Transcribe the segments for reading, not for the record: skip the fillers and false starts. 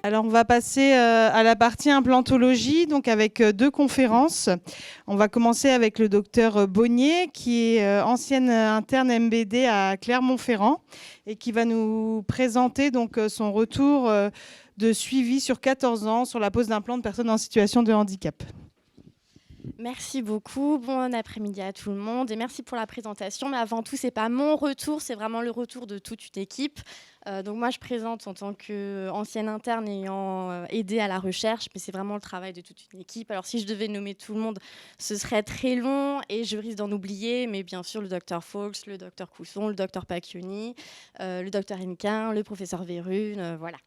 Alors, on va passer à la partie implantologie, donc avec deux conférences. On va commencer avec le docteur Bonnier, qui est ancienne interne MBD à Clermont-Ferrand et qui va nous présenter donc son retour de suivi sur 14 ans sur la pose d'implants de personnes en situation de handicap. Merci beaucoup, bon après-midi à tout le monde et merci pour la présentation. Mais avant tout, c'est pas mon retour, c'est vraiment le retour de toute une équipe. Donc moi, je présente en tant qu'ancienne interne ayant aidé à la recherche, mais c'est vraiment le travail de toute une équipe. Alors si je devais nommer tout le monde, ce serait très long et je risque d'en oublier, mais bien sûr le docteur Fawkes, le docteur Cousson, le docteur Pacchioni, le docteur Hennequin, le professeur Verrune, voilà.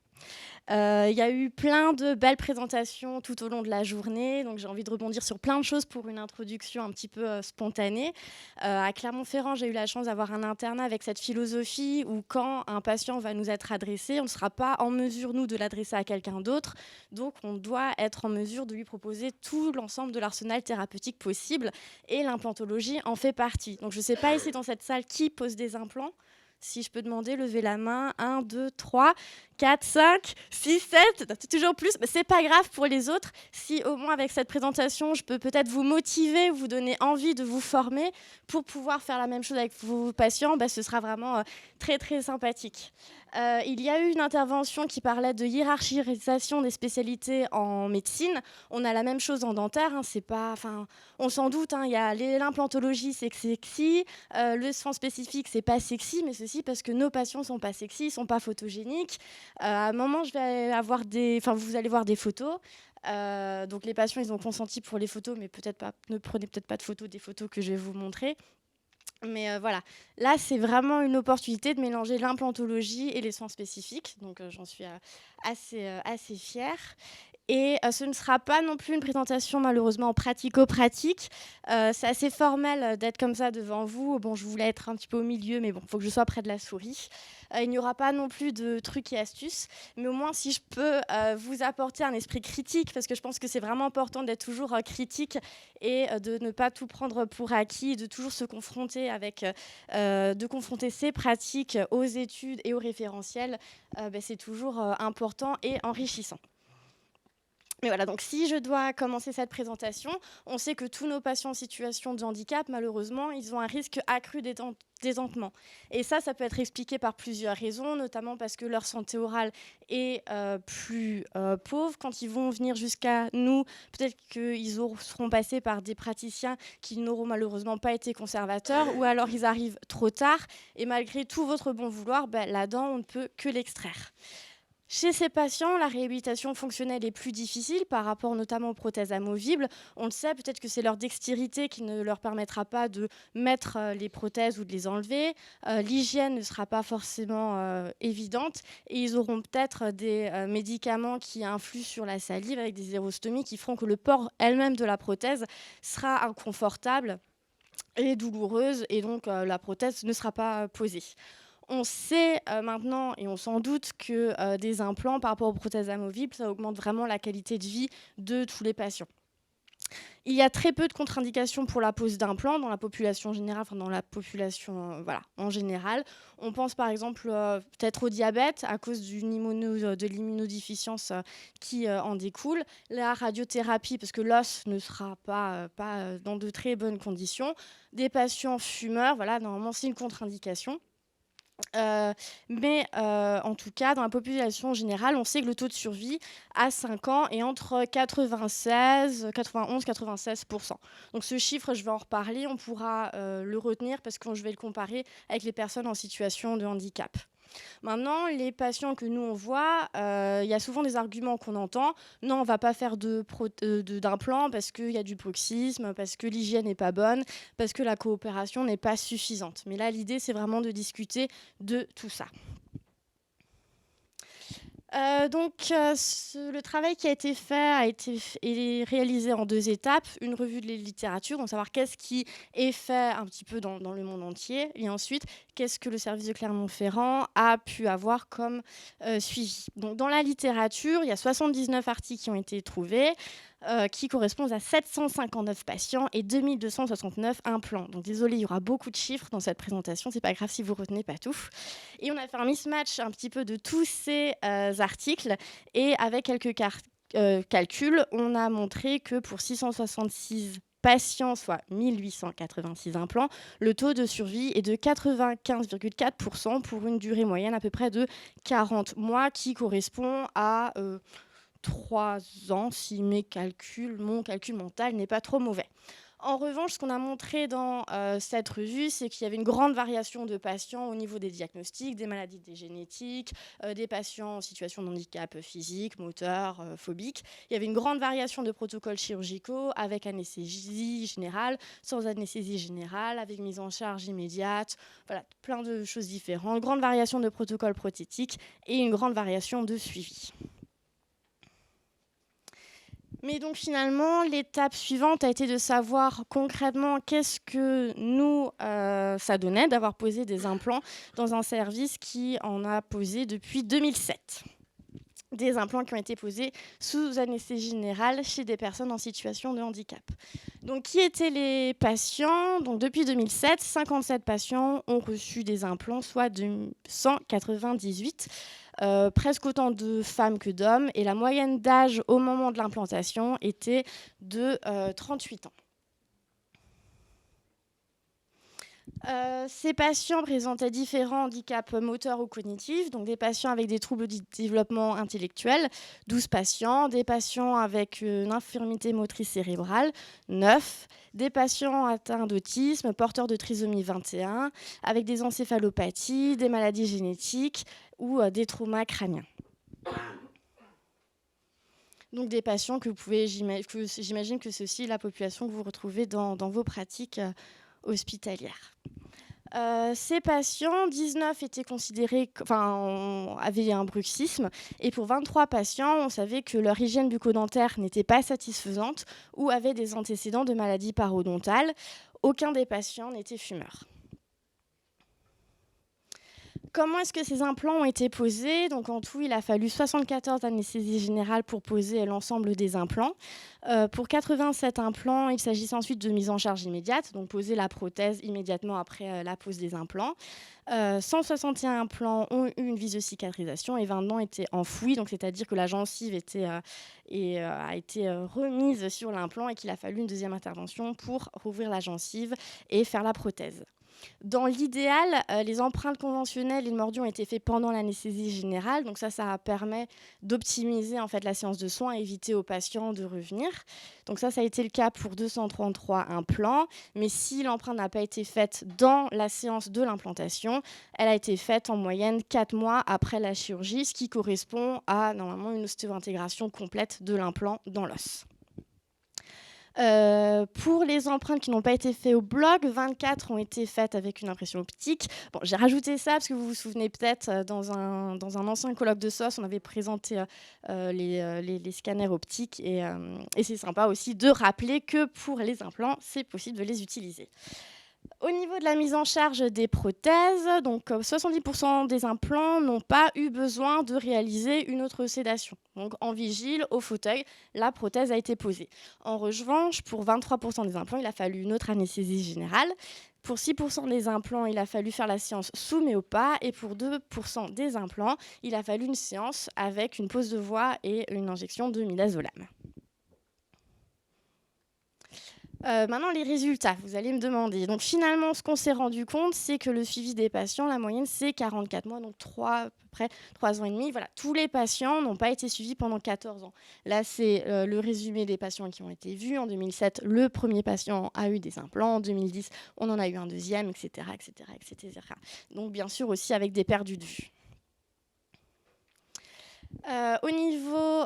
Il y a eu plein de belles présentations tout au long de la journée, donc j'ai envie de rebondir sur plein de choses pour une introduction un petit peu spontanée. À Clermont-Ferrand, j'ai eu la chance d'avoir un internat avec cette philosophie où quand un patient va nous être adressé, on ne sera pas en mesure, nous, de l'adresser à quelqu'un d'autre, donc on doit être en mesure de lui proposer tout l'ensemble de l'arsenal thérapeutique possible, et l'implantologie en fait partie. Donc je ne sais pas ici dans cette salle qui pose des implants. Si je peux demander, levez la main. 1, 2, 3, 4, 5, 6, 7, toujours plus. Mais c'est pas grave pour les autres. Si au moins avec cette présentation, je peux peut-être vous motiver, vous donner envie de vous former pour pouvoir faire la même chose avec vos patients, ce sera vraiment très, très sympathique. Il y a eu une intervention qui parlait de hiérarchisation des spécialités en médecine. On a la même chose en dentaire. C'est pas, on s'en doute. Il y a l'implantologie, c'est sexy. Le soin spécifique, c'est pas sexy, mais ceci parce que nos patients sont pas sexy, ils sont pas photogéniques. À un moment, vous allez voir des photos. Donc les patients, ils ont consenti pour les photos, mais peut-être pas. Ne prenez peut-être pas de photos des photos que je vais vous montrer. Mais voilà, là, c'est vraiment une opportunité de mélanger l'implantologie et les soins spécifiques. Donc, j'en suis assez fière. Et ce ne sera pas non plus une présentation malheureusement pratico-pratique. C'est assez formel d'être comme ça devant vous. Bon, je voulais être un petit peu au milieu, mais bon, il faut que je sois près de la souris. Il n'y aura pas non plus de trucs et astuces, mais au moins si je peux vous apporter un esprit critique, parce que je pense que c'est vraiment important d'être toujours critique et de ne pas tout prendre pour acquis, de toujours se confronter de confronter ces pratiques aux études et aux référentiels, c'est toujours important et enrichissant. Mais voilà, donc si je dois commencer cette présentation, on sait que tous nos patients en situation de handicap, malheureusement, ils ont un risque accru d'édentement. Et ça peut être expliqué par plusieurs raisons, notamment parce que leur santé orale est plus pauvre. Quand ils vont venir jusqu'à nous, peut-être qu'ils seront passés par des praticiens qui n'auront malheureusement pas été conservateurs, ou alors ils arrivent trop tard, et malgré tout votre bon vouloir, la dent, on ne peut que l'extraire. Chez ces patients, la réhabilitation fonctionnelle est plus difficile par rapport notamment aux prothèses amovibles. On le sait, peut-être que c'est leur dextérité qui ne leur permettra pas de mettre les prothèses ou de les enlever. L'hygiène ne sera pas forcément évidente et ils auront peut-être des médicaments qui influent sur la salive avec des aérostomies qui feront que le port elle-même de la prothèse sera inconfortable et douloureuse et donc la prothèse ne sera pas posée. On sait maintenant et on s'en doute que des implants par rapport aux prothèses amovibles, ça augmente vraiment la qualité de vie de tous les patients. Il y a très peu de contre-indications pour la pose d'implants dans la population générale, dans la population en général. On pense par exemple peut-être au diabète à cause de l'immunodéficience qui en découle. La radiothérapie, parce que l'os ne sera pas dans de très bonnes conditions. Des patients fumeurs, normalement c'est une contre-indication. Mais en tout cas, dans la population générale, on sait que le taux de survie à 5 ans est entre 91-96%. Donc ce chiffre, je vais en reparler, on pourra le retenir parce que je vais le comparer avec les personnes en situation de handicap. Maintenant, les patients que nous, on voit, il y a souvent des arguments qu'on entend. Non, on ne va pas faire d'implant parce qu'il y a du bruxisme, parce que l'hygiène n'est pas bonne, parce que la coopération n'est pas suffisante. Mais là, l'idée, c'est vraiment de discuter de tout ça. Le travail qui a été fait est réalisé en 2 étapes. Une revue de la littérature, donc savoir qu'est-ce qui est fait un petit peu dans le monde entier. Et ensuite, qu'est-ce que le service de Clermont-Ferrand a pu avoir comme suivi. Donc, dans la littérature, il y a 79 articles qui ont été trouvés. qui correspondent à 759 patients et 2269 implants. Donc désolé, il y aura beaucoup de chiffres dans cette présentation, c'est pas grave si vous retenez pas tout. Et on a fait un mismatch un petit peu de tous ces articles, et avec quelques calculs, on a montré que pour 666 patients, soit 1886 implants, le taux de survie est de 95,4% pour une durée moyenne à peu près de 40 mois, qui correspond à 3 ans, si mon calcul mental n'est pas trop mauvais. En revanche, ce qu'on a montré dans cette revue, c'est qu'il y avait une grande variation de patients au niveau des diagnostics, des maladies génétiques, des patients en situation de handicap physique, moteur, phobique. Il y avait une grande variation de protocoles chirurgicaux avec anesthésie générale, sans anesthésie générale, avec mise en charge immédiate, voilà, plein de choses différentes, grande variation de protocoles prothétiques et une grande variation de suivi. Mais donc finalement, l'étape suivante a été de savoir concrètement qu'est-ce que ça donnait d'avoir posé des implants dans un service qui en a posé depuis 2007. Des implants qui ont été posés sous anesthésie générale chez des personnes en situation de handicap. Donc, qui étaient les patients ? Donc, depuis 2007, 57 patients ont reçu des implants, soit 198. Presque autant de femmes que d'hommes, et la moyenne d'âge au moment de l'implantation était de 38 ans. Ces patients présentaient différents handicaps moteurs ou cognitifs, donc des patients avec des troubles du développement intellectuel, 12 patients, des patients avec une infirmité motrice cérébrale, 9, des patients atteints d'autisme, porteurs de trisomie 21, avec des encéphalopathies, des maladies génétiques ou des traumas crâniens. Donc des patients que j'imagine que ceci, la population que vous retrouvez dans vos pratiques hospitalières. Ces patients, 19 étaient considérés, avaient un bruxisme, et pour 23 patients, on savait que leur hygiène bucco-dentaire n'était pas satisfaisante ou avait des antécédents de maladies parodontales. Aucun des patients n'était fumeur. Comment est-ce que ces implants ont été posés ? Donc en tout, il a fallu 74 anesthésies générales pour poser l'ensemble des implants. Pour 87 implants, il s'agissait ensuite de mise en charge immédiate, donc poser la prothèse immédiatement après la pose des implants. 161 implants ont eu une vis de cicatrisation et 20 étaient enfouis, donc c'est-à-dire que la gencive a été remise sur l'implant et qu'il a fallu une deuxième intervention pour rouvrir la gencive et faire la prothèse. Dans l'idéal, les empreintes conventionnelles et le mordion ont été faits pendant l'anesthésie générale. Donc ça permet d'optimiser en fait la séance de soins et éviter aux patients de revenir. Donc ça a été le cas pour 233 implants. Mais si l'empreinte n'a pas été faite dans la séance de l'implantation, elle a été faite en moyenne 4 mois après la chirurgie, ce qui correspond à normalement une ostéo-intégration complète de l'implant dans l'os. Pour les empreintes qui n'ont pas été faites au bloc, 24 ont été faites avec une impression optique. Bon, j'ai rajouté ça parce que vous vous souvenez peut-être, dans un ancien colloque de SOS, on avait présenté les scanners optiques et c'est sympa aussi de rappeler que pour les implants, c'est possible de les utiliser. Au niveau de la mise en charge des prothèses, donc 70% des implants n'ont pas eu besoin de réaliser une autre sédation. Donc en vigile, au fauteuil, la prothèse a été posée. En revanche, pour 23% des implants, il a fallu une autre anesthésie générale. Pour 6% des implants, il a fallu faire la séance sous méopa. Et pour 2% des implants, il a fallu une séance avec une pose de voix et une injection de midazolam. Maintenant, les résultats, vous allez me demander. Donc, finalement, ce qu'on s'est rendu compte, c'est que le suivi des patients, la moyenne, c'est 44 mois, donc à peu près 3 ans et demi. Voilà, tous les patients n'ont pas été suivis pendant 14 ans. Là, c'est le résumé des patients qui ont été vus. En 2007, le premier patient a eu des implants. En 2010, on en a eu un deuxième, etc., etc., etc. Donc, bien sûr, aussi avec des perdus de vue. Au niveau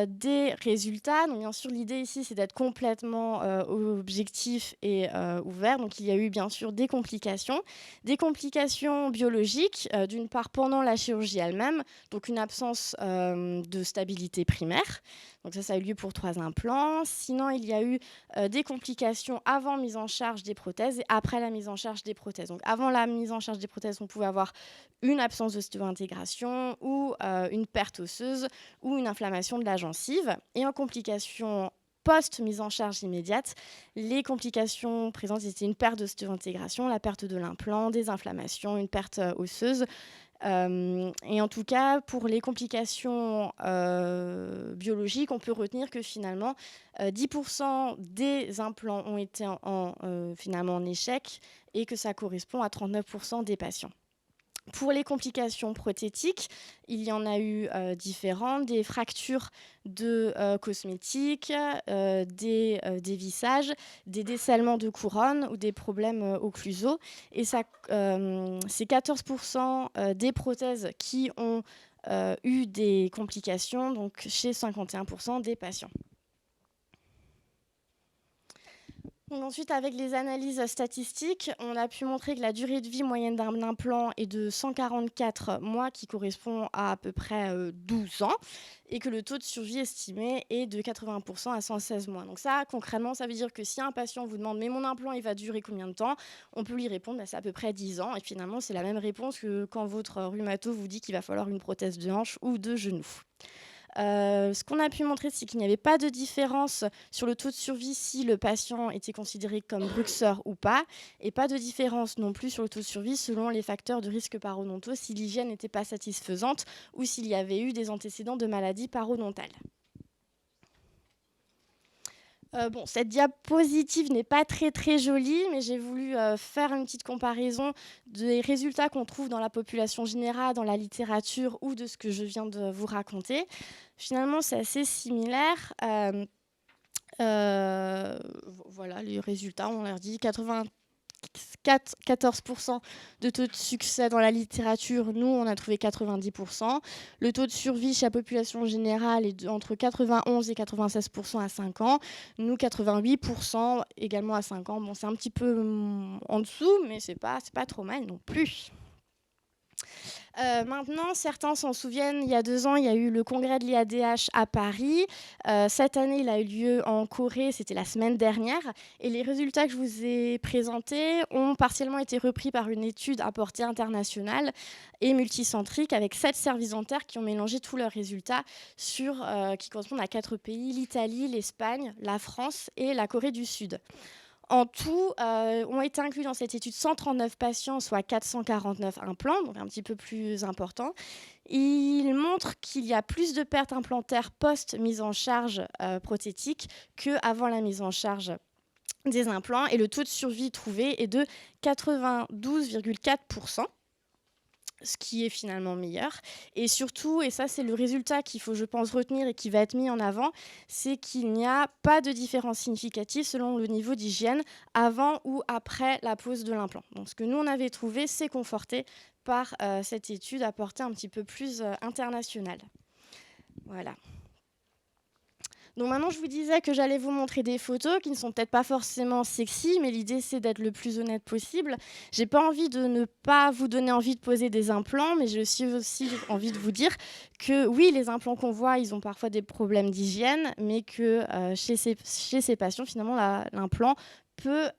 des résultats, donc bien sûr l'idée ici c'est d'être complètement objectif et ouvert. Donc il y a eu bien sûr des complications biologiques, d'une part pendant la chirurgie elle-même, donc une absence de stabilité primaire. Donc ça a eu lieu pour 3 implants. Sinon, il y a eu des complications avant mise en charge des prothèses et après la mise en charge des prothèses. Donc avant la mise en charge des prothèses, on pouvait avoir une absence d'ostéo-intégration ou une perte osseuse ou une inflammation de la gencive. Et en complication post-mise en charge immédiate, les complications présentes étaient une perte d'ostéo-intégration, la perte de l'implant, des inflammations, une perte osseuse. Et en tout cas, pour les complications biologiques, on peut retenir que finalement, 10% des implants ont été finalement en échec et que ça correspond à 39% des patients. Pour les complications prothétiques, il y en a eu différentes, des fractures de cosmétiques, des dévissages, des descèlements de couronnes ou des problèmes occlusaux. Et c'est 14% des prothèses qui ont eu des complications, donc chez 51% des patients. Donc ensuite, avec les analyses statistiques, on a pu montrer que la durée de vie moyenne d'un implant est de 144 mois, qui correspond à peu près 12 ans, et que le taux de survie estimé est de 80% à 116 mois. Donc ça, concrètement, ça veut dire que si un patient vous demande « mais mon implant, il va durer combien de temps ?» On peut lui répondre bah, « c'est à peu près 10 ans ». Et finalement, c'est la même réponse que quand votre rhumato vous dit qu'il va falloir une prothèse de hanche ou de genou. Ce qu'on a pu montrer, c'est qu'il n'y avait pas de différence sur le taux de survie si le patient était considéré comme bruxeur ou pas, et pas de différence non plus sur le taux de survie selon les facteurs de risque parodontaux, si l'hygiène n'était pas satisfaisante ou s'il y avait eu des antécédents de maladies parodontales. Cette diapositive n'est pas très jolie, mais j'ai voulu faire une petite comparaison des résultats qu'on trouve dans la population générale, dans la littérature ou de ce que je viens de vous raconter. Finalement, c'est assez similaire. Voilà, les résultats, on leur dit 14% de taux de succès dans la littérature. Nous, on a trouvé 90%. Le taux de survie chez la population générale est entre 91 et 96% à 5 ans. Nous, 88% également à 5 ans. Bon, c'est un petit peu en dessous, mais c'est pas trop mal non plus. Maintenant, certains s'en souviennent, il y a 2 ans, il y a eu le congrès de l'IADH à Paris. Cette année, il a eu lieu en Corée, c'était la semaine dernière. Et les résultats que je vous ai présentés ont partiellement été repris par une étude à portée internationale et multicentrique avec 7 services dentaires qui ont mélangé tous leurs résultats qui correspondent à 4 pays, l'Italie, l'Espagne, la France et la Corée du Sud. En tout, ont été inclus dans cette étude 139 patients, soit 449 implants, donc un petit peu plus important. Il montre qu'il y a plus de pertes implantaires post-mise en charge prothétique qu'avant la mise en charge des implants. Et le taux de survie trouvé est de 92,4%. Ce qui est finalement meilleur. Et surtout, et ça c'est le résultat qu'il faut, je pense, retenir et qui va être mis en avant, c'est qu'il n'y a pas de différence significative selon le niveau d'hygiène avant ou après la pose de l'implant. Donc ce que nous on avait trouvé, c'est conforté par cette étude à portée un petit peu plus internationale. Voilà. Donc maintenant, je vous disais que j'allais vous montrer des photos qui ne sont peut-être pas forcément sexy, mais l'idée, c'est d'être le plus honnête possible. J'ai pas envie de ne pas vous donner envie de poser des implants, mais j'ai aussi envie de vous dire que oui, les implants qu'on voit, ils ont parfois des problèmes d'hygiène, mais que chez ces patients, finalement, l'implant peut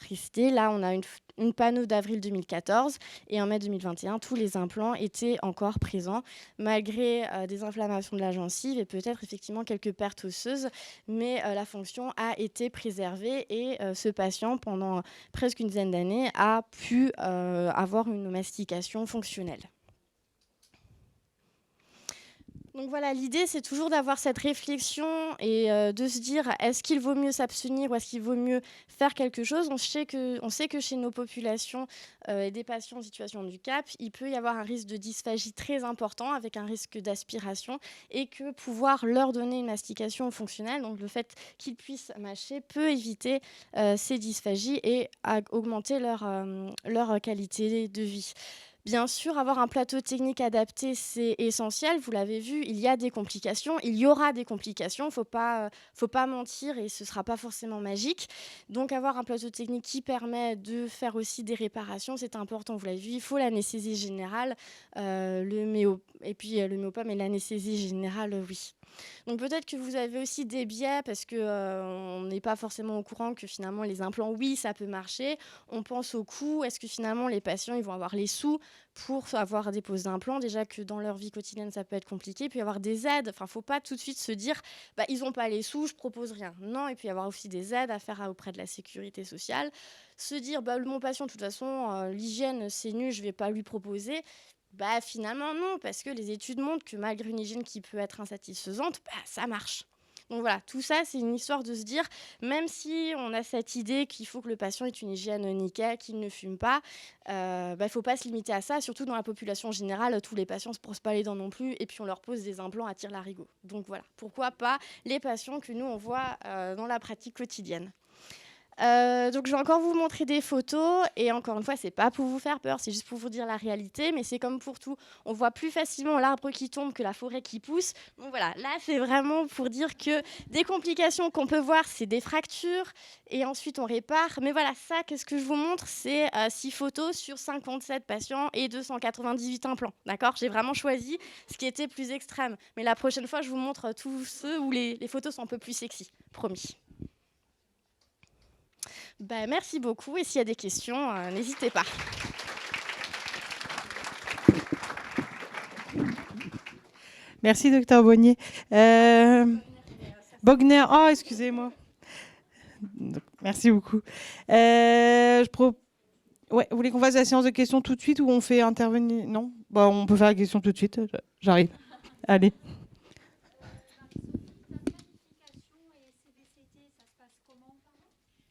rester. Là, on a une panneau d'avril 2014 et en mai 2021, tous les implants étaient encore présents malgré des inflammations de la gencive et peut-être effectivement quelques pertes osseuses, mais la fonction a été préservée et ce patient, pendant presque une dizaine d'années, a pu avoir une mastication fonctionnelle. Donc voilà, l'idée, c'est toujours d'avoir cette réflexion et de se dire, est-ce qu'il vaut mieux s'abstenir ou est-ce qu'il vaut mieux faire quelque chose ? On sait que chez nos populations et des patients en situation de handicap, il peut y avoir un risque de dysphagie très important avec un risque d'aspiration et que pouvoir leur donner une mastication fonctionnelle, donc le fait qu'ils puissent mâcher, peut éviter ces dysphagies et augmenter leur qualité de vie. Bien sûr, avoir un plateau technique adapté, c'est essentiel. Vous l'avez vu, il y a des complications. Il y aura des complications. Faut pas mentir et ce ne sera pas forcément magique. Donc, avoir un plateau technique qui permet de faire aussi des réparations, c'est important. Vous l'avez vu, il faut l'anesthésie générale, le méopome et l'anesthésie générale, oui. Donc peut-être que vous avez aussi des biais parce qu'on n'est pas forcément au courant que finalement les implants, oui, ça peut marcher. On pense au coût. Est-ce que finalement les patients ils vont avoir les sous pour avoir des poses d'implants. Déjà que dans leur vie quotidienne, ça peut être compliqué. Puis avoir des aides. Enfin, faut pas tout de suite se dire, ils n'ont pas les sous, je propose rien. Non, et puis avoir aussi des aides à faire auprès de la sécurité sociale. Se dire, mon patient, de toute façon, l'hygiène, c'est nul, je vais pas lui proposer. Finalement, non, parce que les études montrent que malgré une hygiène qui peut être insatisfaisante, ça marche. Donc voilà, tout ça, c'est une histoire de se dire, même si on a cette idée qu'il faut que le patient ait une hygiène nickel, qu'il ne fume pas, il ne faut pas se limiter à ça. Surtout dans la population générale, tous les patients ne se brossent pas les dents non plus, et puis on leur pose des implants à tire-larigot. Donc voilà, pourquoi pas les patients que nous, on voit dans la pratique quotidienne. Donc je vais encore vous montrer des photos et encore une fois c'est pas pour vous faire peur, c'est juste pour vous dire la réalité, mais c'est comme pour tout, on voit plus facilement l'arbre qui tombe que la forêt qui pousse. Donc voilà, là c'est vraiment pour dire que des complications qu'on peut voir, c'est des fractures et ensuite on répare. Mais voilà, ça, qu'est-ce que je vous montre, c'est 6 photos sur 57 patients et 298 implants. D'accord, j'ai vraiment choisi ce qui était plus extrême, mais la prochaine fois je vous montre tous ceux où les photos sont un peu plus sexy, promis. Merci beaucoup et s'il y a des questions, n'hésitez pas. Merci, docteur Bonnier. Bogner, excusez-moi. Merci beaucoup. Ouais, vous voulez qu'on fasse la séance de questions tout de suite ou on fait intervenir? Non, on peut faire la question tout de suite. J'arrive. Allez.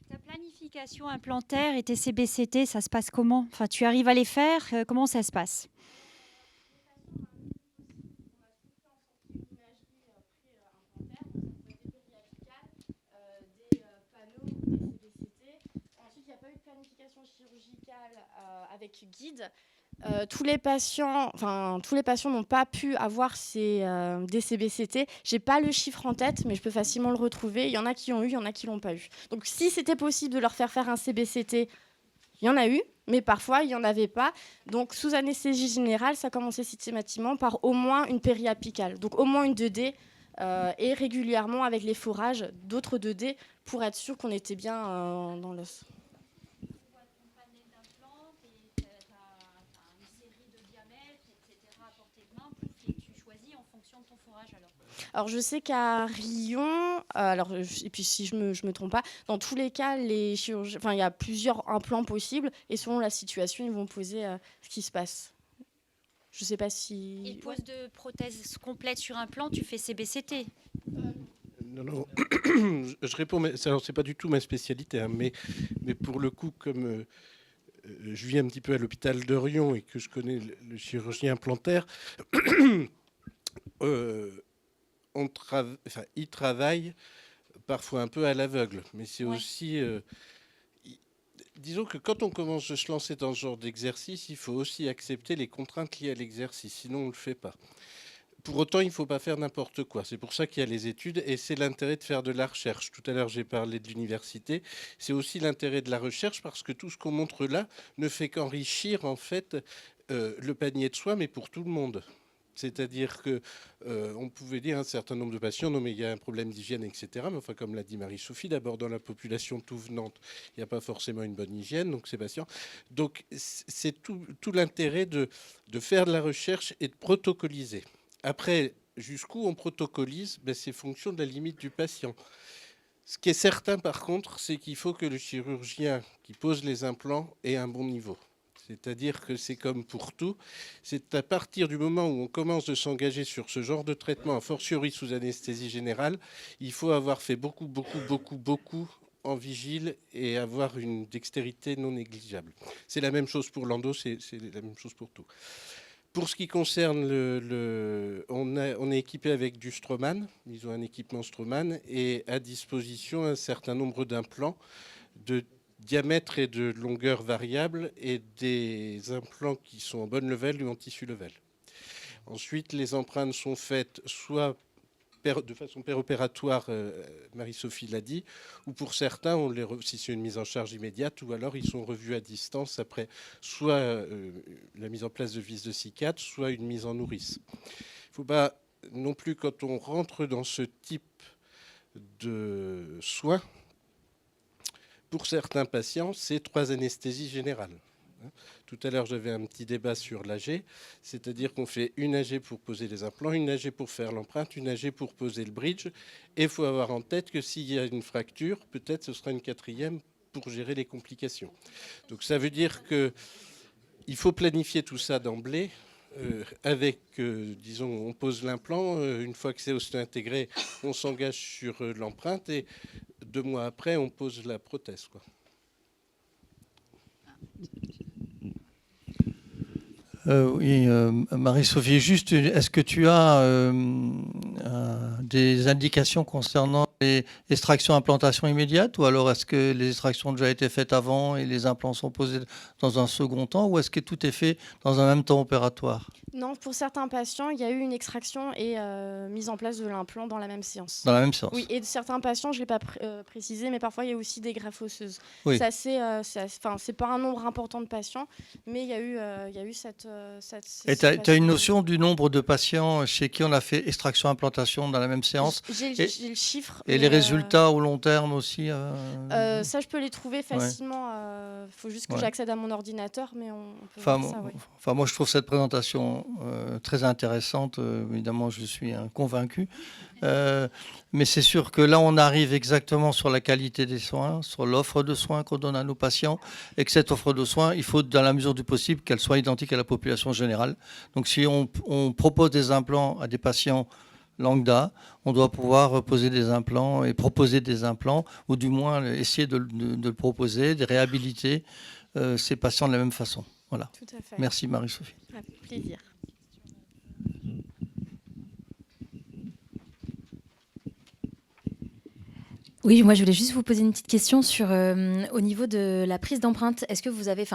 Ta planification implantaire et tes CBCT, ça se passe comment? Enfin, tu arrives à les faire? Comment ça se passe? Ensuite, il n'y a pas eu de planification chirurgicale avec guide. Tous les patients n'ont pas pu avoir des CBCT. J'ai pas le chiffre en tête, mais je peux facilement le retrouver. Il y en a qui ont eu, il y en a qui l'ont pas eu. Donc, si c'était possible de leur faire un CBCT, il y en a eu, mais parfois il y en avait pas. Donc, sous anesthésie générale, ça commençait systématiquement par au moins une périapicale, donc au moins une 2D. Et régulièrement avec les forages d'autres 2D pour être sûr qu'on était bien dans l'os. Alors, je sais qu'à Rion, et puis si je me trompe pas, dans tous les cas, les chirurgiens, il y a plusieurs implants possibles et selon la situation, ils vont poser ce qui se passe. Je sais pas si. Et pose de prothèse complète sur implant, tu fais CBCT? Non. Je réponds, c'est pas du tout ma spécialité, hein, mais pour le coup, comme je vis un petit peu à l'hôpital de Rion et que je connais le chirurgien implantaire, il travaille parfois un peu à l'aveugle, mais c'est aussi... disons que quand on commence à se lancer dans ce genre d'exercice, il faut aussi accepter les contraintes liées à l'exercice, sinon on ne le fait pas. Pour autant, il ne faut pas faire n'importe quoi. C'est pour ça qu'il y a les études et c'est l'intérêt de faire de la recherche. Tout à l'heure, j'ai parlé de l'université. C'est aussi l'intérêt de la recherche parce que tout ce qu'on montre là ne fait qu'enrichir en fait le panier de soins, mais pour tout le monde. C'est-à-dire qu'on pouvait dire un certain nombre de patients, non mais il y a un problème d'hygiène, etc. Mais enfin, comme l'a dit Marie-Sophie, d'abord dans la population tout venante, il n'y a pas forcément une bonne hygiène, donc ces patients. Donc c'est tout l'intérêt de faire de la recherche et de protocoliser. Après, jusqu'où on protocolise, c'est fonction de la limite du patient. Ce qui est certain par contre, c'est qu'il faut que le chirurgien qui pose les implants ait un bon niveau. C'est-à-dire que c'est comme pour tout, c'est à partir du moment où on commence de s'engager sur ce genre de traitement, a fortiori sous anesthésie générale, il faut avoir fait beaucoup en vigile et avoir une dextérité non négligeable. C'est la même chose pour l'endo, c'est la même chose pour tout. Pour ce qui concerne on est équipé avec du Straumann, ils ont un équipement Straumann et à disposition un certain nombre d'implants de diamètre et de longueur variable et des implants qui sont en bonne level ou en tissu level. Ensuite, les empreintes sont faites soit de façon péropératoire, Marie-Sophie l'a dit, ou pour certains, si c'est une mise en charge immédiate, ou alors ils sont revus à distance après soit la mise en place de vis de C4, soit une mise en nourrice. Il ne faut pas non plus, quand on rentre dans ce type de soins, pour certains patients, c'est 3 anesthésies générales. Tout à l'heure, j'avais un petit débat sur l'AG, c'est-à-dire qu'on fait une AG pour poser les implants, une AG pour faire l'empreinte, une AG pour poser le bridge. Et il faut avoir en tête que s'il y a une fracture, peut-être ce sera une quatrième pour gérer les complications. Donc ça veut dire qu'il faut planifier tout ça d'emblée. Disons, on pose l'implant, une fois que c'est ostéo-intégré, on s'engage sur l'empreinte et 2 mois après, on pose la prothèse, quoi. Oui, Marie-Sophie, juste, est-ce que tu as des indications concernant les extractions implantation immédiate, ou alors est-ce que les extractions ont déjà été faites avant et les implants sont posés dans un second temps, ou est-ce que tout est fait dans un même temps opératoire? Non, pour certains patients, il y a eu une extraction et mise en place de l'implant dans la même séance. Dans la même séance? Oui, et de certains patients, je ne l'ai pas précisé, mais parfois il y a aussi des greffes osseuses. Oui. C'est pas un nombre important de patients, mais il y a eu cette Et tu as une notion du nombre de patients chez qui on a fait extraction-implantation dans la même séance? J'ai le chiffre. Et les résultats au long terme aussi? Ça, je peux les trouver facilement. Il faut juste que j'accède à mon ordinateur, mais on peut voir ça, oui. Enfin, moi, je trouve cette présentation très intéressante. Évidemment, je suis un convaincu. Mais c'est sûr que là, on arrive exactement sur la qualité des soins, sur l'offre de soins qu'on donne à nos patients, et que cette offre de soins, il faut, dans la mesure du possible, qu'elle soit identique à la population générale. Donc, si on propose des implants à des patients lambda, on doit pouvoir poser des implants et proposer des implants, ou du moins essayer de le proposer, de réhabiliter ces patients de la même façon. Voilà. Tout à fait. Merci Marie-Sophie. Avec plaisir. Oui, moi je voulais juste vous poser une petite question sur au niveau de la prise d'empreinte. Est-ce que vous avez,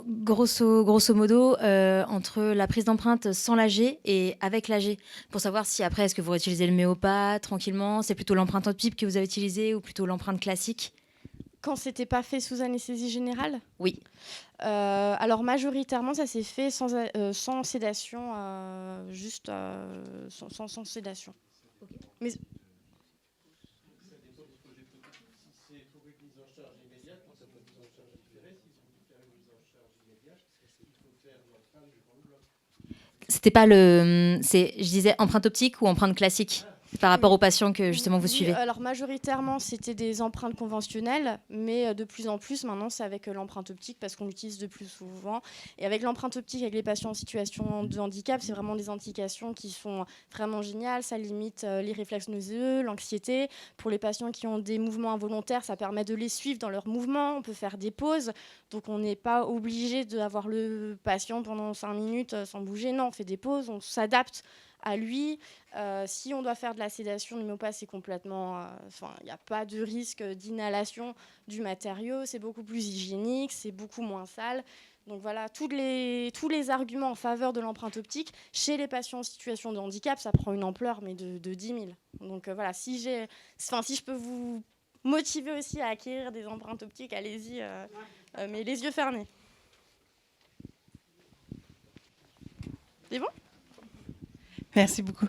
grosso modo, entre la prise d'empreinte sans l'AG et avec l'AG, pour savoir si après, est-ce que vous réutilisez le méopa tranquillement, c'est plutôt l'empreinte optique que vous avez utilisée ou plutôt l'empreinte classique? Quand c'était pas fait sous anesthésie générale? Oui. Alors majoritairement, ça s'est fait sans sédation, juste sans sédation. Okay. Mais c'était pas le... Je disais empreinte optique ou empreinte classique par rapport aux patients que justement vous suivez? Alors majoritairement, c'était des empreintes conventionnelles, mais de plus en plus, maintenant, c'est avec l'empreinte optique parce qu'on l'utilise de plus souvent. Et avec l'empreinte optique, avec les patients en situation de handicap, c'est vraiment des indications qui sont vraiment géniales. Ça limite les réflexes nauséeux, l'anxiété. Pour les patients qui ont des mouvements involontaires, ça permet de les suivre dans leurs mouvements. On peut faire des pauses. Donc on n'est pas obligé d'avoir le patient pendant 5 minutes sans bouger. Non, on fait des pauses, on s'adapte à lui. Si on doit faire de la sédation, le méopa, c'est complètement... il n'y a pas de risque d'inhalation du matériau. C'est beaucoup plus hygiénique, c'est beaucoup moins sale. Donc voilà, tous les arguments en faveur de l'empreinte optique, chez les patients en situation de handicap, ça prend une ampleur, mais de 10 000. Donc voilà, si je peux vous motiver aussi à acquérir des empreintes optiques, allez-y, mais les yeux fermés. C'est bon ? Merci beaucoup.